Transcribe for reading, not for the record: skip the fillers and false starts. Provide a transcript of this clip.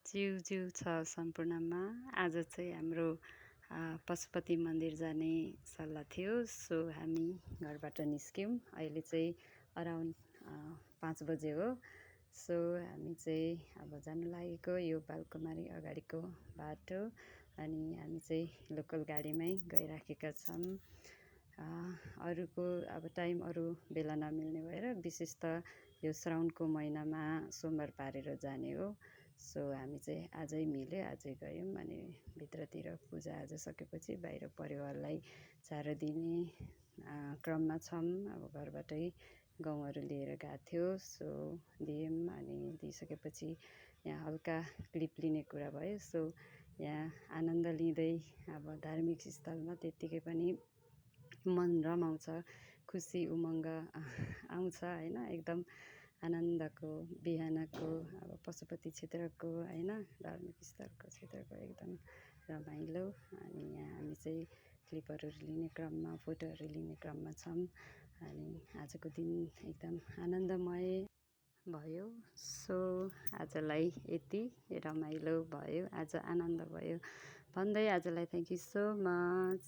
जिउ छ सम्पूर्णमा। आज चाहिँ हाम्रो पशुपति मन्दिर जाने सल्लाह थियो। सो हामी घरबाट निस्क्यौँ। अहिले चाहिँ अराउन्ड 5 बजे हो। सो हामी चाहिँ अब जानु लागेको यो बालकुमारी अगाडिको बाटो। अनि हामी चाहिँ लोकल गाडीमै गइराखेका छौँ। अरूको अब टाइम अरू बेला नमिल्ने भएर विशेष त यो श्रावणको महिनामा सोमबार पारेर जाने हो। सो हामी चाहिँ आजै मिल्यो, आजै गयौँ। अनि भित्रतिर पूजा आज सकेपछि बाहिर परिवारलाई चारो दिने क्रममा छौँ। अब घरबाटै गहुँहरू लिएर गएको थियो। सो दियौँ अनि दिइसकेपछि यहाँ हल्का क्लिप लिने कुरा भयो। सो यहाँ आनन्द लिँदै अब धार्मिक स्थलमा त्यत्तिकै पनि मन रमाउँछ, खुसी उमङ्ग आउँछ होइन। एकदम आनन्दको बिहानको अब पशुपति क्षेत्रको होइन धार्मिक स्थलको क्षेत्रको एकदम रमाइलो। अनि यहाँ हामी चाहिँ क्लिपहरू लिने क्रममा, फोटोहरू लिने क्रममा छौँ। अनि आजको दिन एकदम आनन्दमय भयो। सो आजलाई यति रमाइलो भयो, आज आनन्द भयो भन्दै आजलाई थ्याङ्क यू सो मच।